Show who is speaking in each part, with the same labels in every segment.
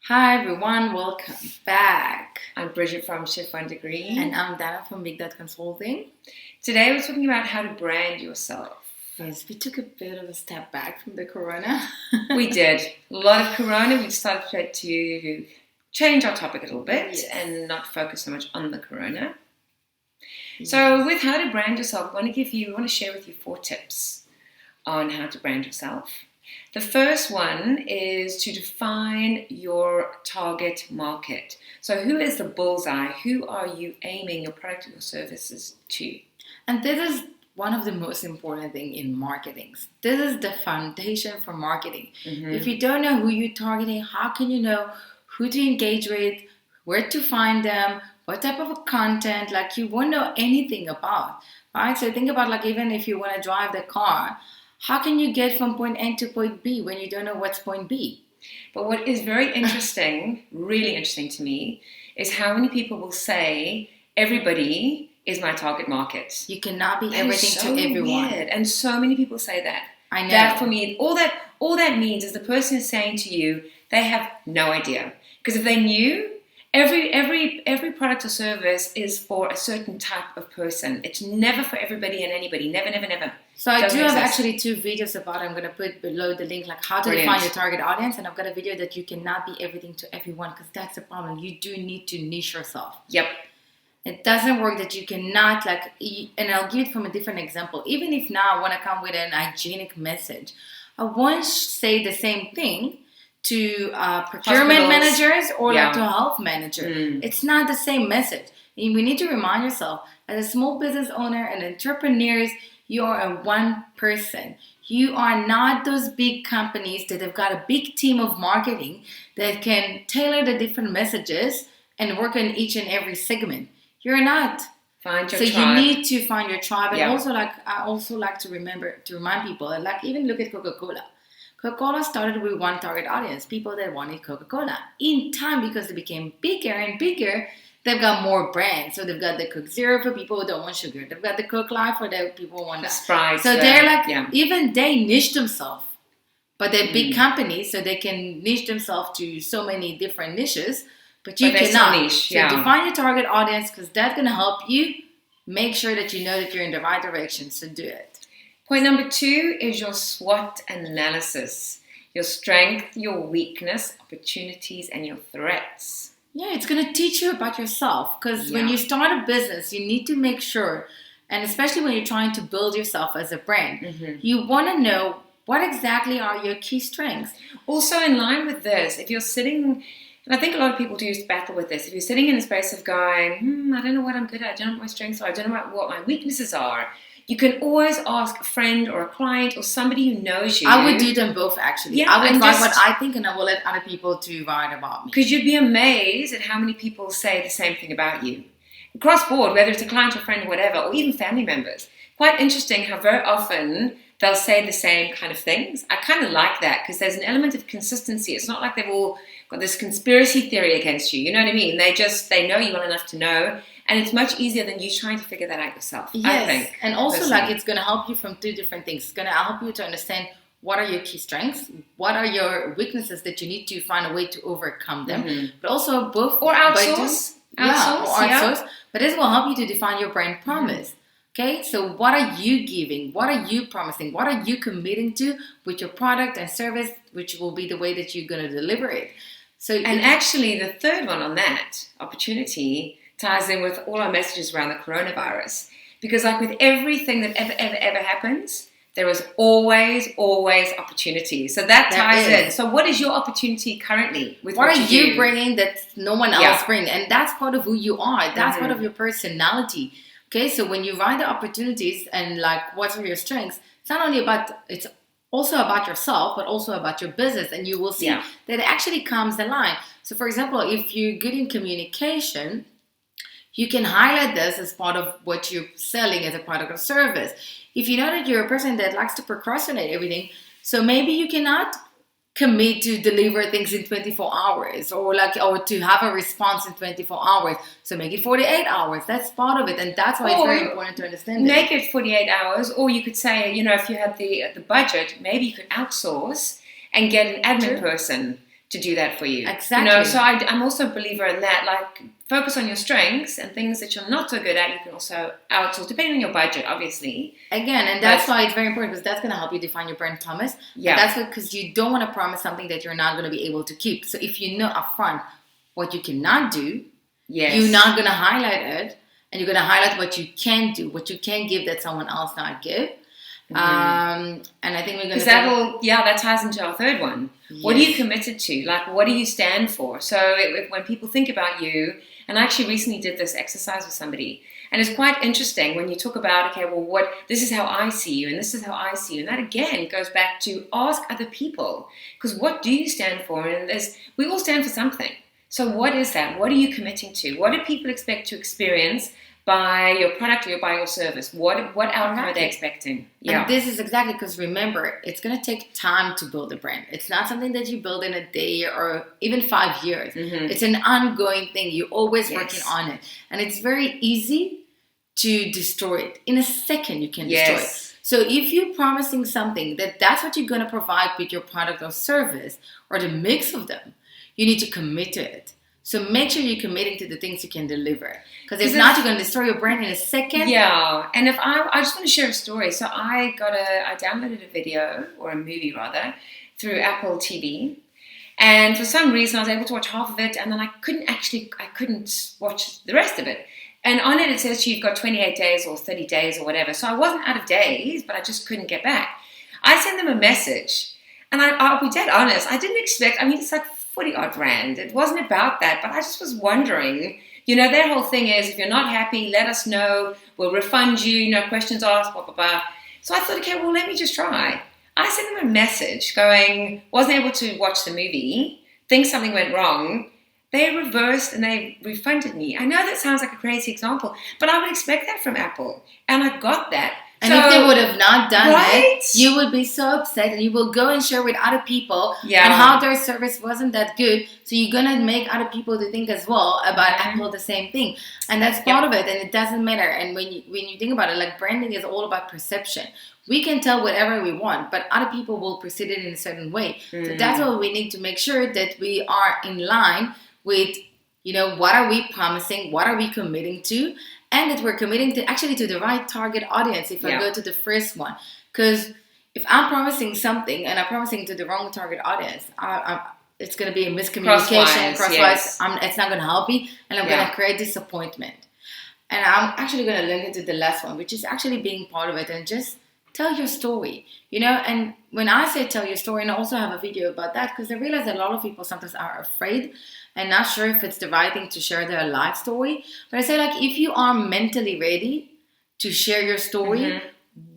Speaker 1: Hi everyone, welcome back.
Speaker 2: I'm Bridget from Shift One Degree.
Speaker 1: And I'm Dana from big.consulting.
Speaker 2: Today we're talking about how to brand yourself.
Speaker 1: Yes, we took a bit of a step back from the corona.
Speaker 2: We did. A lot of corona. We decided to change our topic a little bit and not focus so much on the corona. Yes. So with how to brand yourself, we want to share with you 4 tips on how to brand yourself. The first one is to define your target market. So who is the bullseye? Who are you aiming your product or your services to?
Speaker 1: And this is one of the most important things in marketing. This is the foundation for marketing. Mm-hmm. If you don't know who you're targeting, how can you know who to engage with, where to find them, what type of content, you won't know anything about, right? So think about even if you want to drive the car, how can you get from point A to point B when you don't know what's point B?
Speaker 2: But what is very interesting, really interesting to me, is how many people will say, everybody is my target market.
Speaker 1: You cannot be everything to everyone.
Speaker 2: Weird. And so many people say that.
Speaker 1: I know.
Speaker 2: That for me, all that means is the person is saying to you, they have no idea. Because if they knew, every product or service is for a certain type of person. It's never for everybody and anybody. Never, never, never.
Speaker 1: So I do have actually 2 videos about it. I'm going to put below the link, how to define your target audience. And I've got a video that you cannot be everything to everyone, because that's the problem. You do need to niche yourself.
Speaker 2: Yep.
Speaker 1: It doesn't work that you cannot, and I'll give it from a different example. Even if now I want to come with an hygienic message, I won't say the same thing to procurement managers or to a health manager. It's not the same message. And we need to remind yourself, as a small business owner and entrepreneurs, you are a one person. You are not those big companies that have got a big team of marketing that can tailor the different messages and work on each and every segment. You're not.
Speaker 2: Find your tribe.
Speaker 1: So you need to find your tribe. And I also like to remind people, even look at Coca-Cola. Coca-Cola started with one target audience, people that wanted Coca-Cola. In time, because they became bigger and bigger, they've got more brands. So they've got the Coke Zero for people who don't want sugar. They've got the Coke Life for the people who want that.
Speaker 2: Sprite,
Speaker 1: so they're even they niche themselves. But they're big companies, so they can niche themselves to so many different niches. But you cannot.
Speaker 2: Niche,
Speaker 1: so define your target audience, because that's going to help you make sure that you know that you're in the right direction. So do it.
Speaker 2: Point number 2 is your SWOT analysis. Your strength, your weakness, opportunities, and your threats.
Speaker 1: Yeah, it's going to teach you about yourself, because when you start a business, you need to make sure, and especially when you're trying to build yourself as a brand, you want to know what exactly are your key strengths.
Speaker 2: Also, in line with this, if you're sitting, and I think a lot of people do battle with this, if you're sitting in a space of going, I don't know what I'm good at, I don't know what my strengths are, I don't know what my weaknesses are, you can always ask a friend or a client or somebody who knows you.
Speaker 1: I would do them both, actually. I would write what I think, and I will let other people to write about me.
Speaker 2: Because you'd be amazed at how many people say the same thing about you. Across board, whether it's a client or friend or whatever, or even family members. Quite interesting how very often they'll say the same kind of things. I kind of like that, because there's an element of consistency. It's not like they've all got this conspiracy theory against you. You know what I mean? They know you well enough to know. And it's much easier than you trying to figure that out yourself, I think.
Speaker 1: And also, it's going to help you from 2 different things. It's going to help you to understand what are your key strengths, what are your weaknesses that you need to find a way to overcome them. But also both.
Speaker 2: Or outsource.
Speaker 1: Outsource. But this will help you to define your brand promise. Okay, so what are you giving? What are you promising? What are you committing to with your product and service, which will be the way that you're going to deliver it?
Speaker 2: And actually, the third one on that opportunity ties in with all our messages around the coronavirus. Because with everything that ever happens, there is always opportunity. So that ties in. So what is your opportunity currently with what are you
Speaker 1: bringing that no one else brings? And that's part of who you are. That's part of your personality. Okay, so when you write the opportunities and what are your strengths, it's also about yourself, but also about your business. And you will see that it actually comes aligned. So for example, if you're good in communication, you can highlight this as part of what you're selling as a product or service. If you know that you're a person that likes to procrastinate everything, so maybe you cannot commit to deliver things in 24 hours or to have a response in 24 hours. So make it 48 hours. That's part of it. And that's why it's very important to understand
Speaker 2: Make it 48 hours. Or you could say, if you had the budget, maybe you could outsource and get an admin person to do that for you.
Speaker 1: Exactly.
Speaker 2: You know, so I'm also a believer in that. Like, focus on your strengths, and things that you're not so good at, you can also outsource, depending on your budget, obviously.
Speaker 1: Again, and that's why it's very important, because that's going to help you define your brand promise.
Speaker 2: Yeah.
Speaker 1: And that's because you don't want to promise something that you're not going to be able to keep. So if you know upfront what you cannot do, you're not going to highlight it, and you're going to highlight what you can do, what you can give that someone else not give. And I think we're going to
Speaker 2: that ties into our third one. Yes. What are you committed to? Like, what do you stand for? So when people think about you, and I actually recently did this exercise with somebody, and it's quite interesting when you talk about, okay, well, this is how I see you, and this is how I see you, and that again goes back to ask other people, because what do you stand for? And we all stand for something. So what is that? What are you committing to? What do people expect to experience by your product or by your service? What outcome are they expecting? Yeah.
Speaker 1: And this is exactly, because remember, it's going to take time to build a brand. It's not something that you build in a day or even 5 years. It's an ongoing thing. You're always working on it. And it's very easy to destroy it. In a second, you can destroy it. So if you're promising something that's what you're going to provide with your product or service, or the mix of them, you need to commit to it. So make sure you're committing to the things you can deliver. Because if not, you're going to destroy your brand in a second.
Speaker 2: Yeah. And if I just want to share a story. So I downloaded a video, or a movie rather, through Apple TV. And for some reason, I was able to watch half of it, and then I couldn't watch the rest of it. And on it says you've got 28 days or 30 days or whatever. So I wasn't out of days, but I just couldn't get back. I sent them a message, and I'll be dead honest, I didn't expect, it's like 40-odd rand. It wasn't about that, but I just was wondering, their whole thing is, if you're not happy, let us know, we'll refund you, no questions asked, blah, blah, blah. So I thought, okay, well, let me just try. I sent them a message going, wasn't able to watch the movie, think something went wrong. They reversed and they refunded me. I know that sounds like a crazy example, but I would expect that from Apple. And I got that.
Speaker 1: And if they would have not done it, you would be so upset, and you will go and share with other people and how their service wasn't that good. So you're going to make other people to think as well about Apple the same thing. And that's part of it, and it doesn't matter. And when you think about it, like, branding is all about perception. We can tell whatever we want, but other people will perceive it in a certain way. So that's why we need to make sure that we are in line with, what are we promising, what are we committing to, and that we're committing to the right target audience. If I go to the first one, because if I'm promising something and I'm promising to the wrong target audience, it's going to be a miscommunication. Crosswise, it's not going to help me, and I'm going to create disappointment. And I'm actually going to link it to the last one, which is actually being part of it and just tell your story. And when I say tell your story, and I also have a video about that, because I realize that a lot of people sometimes are afraid and not sure if it's the right thing to share their life story. But I say, like, if you are mentally ready to share your story,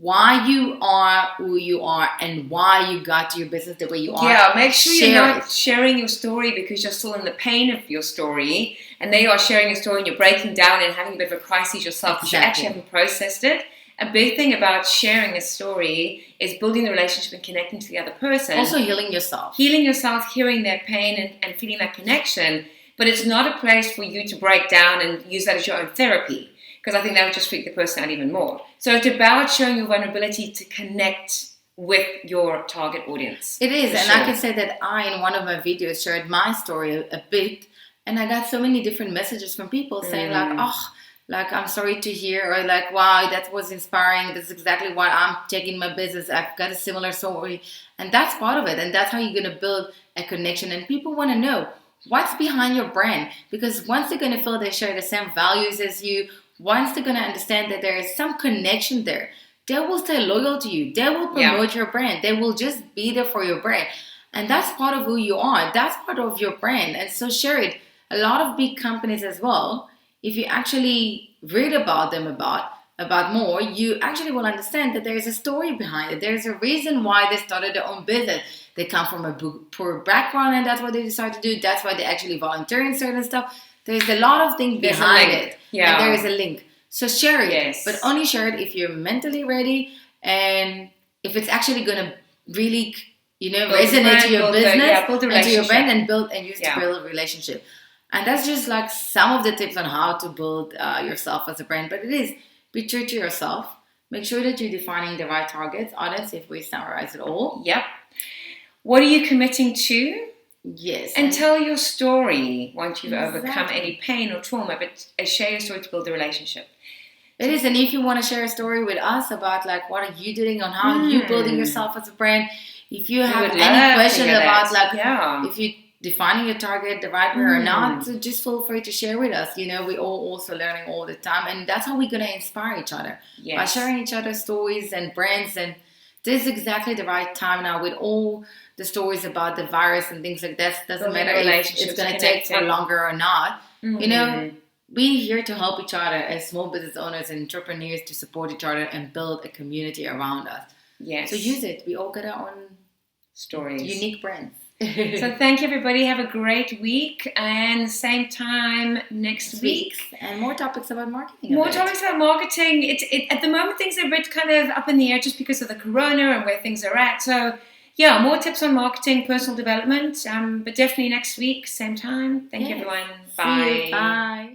Speaker 1: why you are who you are, and why you got to your business the way you are.
Speaker 2: Yeah, make sure you're not sharing your story because you're still in the pain of your story, and they are sharing your story and you're breaking down and having a bit of a crisis yourself because you actually haven't processed it. A big thing about sharing a story is building the relationship and connecting to the other person.
Speaker 1: Also healing yourself.
Speaker 2: Healing yourself, hearing their pain and feeling that connection. But it's not a place for you to break down and use that as your own therapy, because I think that would just freak the person out even more. So it's about showing your vulnerability to connect with your target audience.
Speaker 1: It is. And I can say that I, in one of my videos, shared my story a bit. And I got so many different messages from people saying like, I'm sorry to hear, or like, wow, that was inspiring. That's exactly why I'm taking my business. I've got a similar story. And that's part of it. And that's how you're going to build a connection. And people want to know what's behind your brand. Because once they're going to feel they share the same values as you, once they're going to understand that there is some connection there, they will stay loyal to you. They will promote your brand. They will just be there for your brand. And that's part of who you are. That's part of your brand. And so share it. A lot of big companies as well, if you actually read about them about more, you actually will understand that there is a story behind it. There's a reason why they started their own business. They come from a poor background, and that's what they decided to do. That's why they actually volunteer in certain stuff. There's a lot of things behind it. Yeah. And there is a link. So share it. But only share it if you're mentally ready, and if it's actually going to really, resonate to your business and to your brand, and use to build a relationship. And that's just like some of the tips on how to build yourself as a brand. But it is, be true to yourself. Make sure that you're defining the right targets, audience, if we summarize it all.
Speaker 2: Yep. What are you committing to?
Speaker 1: Yes.
Speaker 2: And tell your story once you've overcome any pain or trauma, but share your story to build the relationship.
Speaker 1: It is, and if you want to share a story with us about like what are you doing on how you building yourself as a brand, if you have any question about like if you defining your target the right way or not, so just feel free to share with us. You know, we're all also learning all the time, and that's how we're gonna inspire each other by sharing each other's stories and brands. And this is exactly the right time now with all the stories about the virus and things like that. Doesn't matter if it's gonna take for longer or not. You know. We're here to help each other as small business owners and entrepreneurs to support each other and build a community around us.
Speaker 2: Yes.
Speaker 1: So use it. We all got our own
Speaker 2: stories,
Speaker 1: unique brands.
Speaker 2: So thank you, everybody. Have a great week, and same time next week.
Speaker 1: And more topics about marketing.
Speaker 2: More topics about marketing. At the moment, things are a bit kind of up in the air just because of the corona and where things are at. So yeah, more tips on marketing, personal development. But definitely next week, same time. Thank you, everyone. Bye.
Speaker 1: Bye.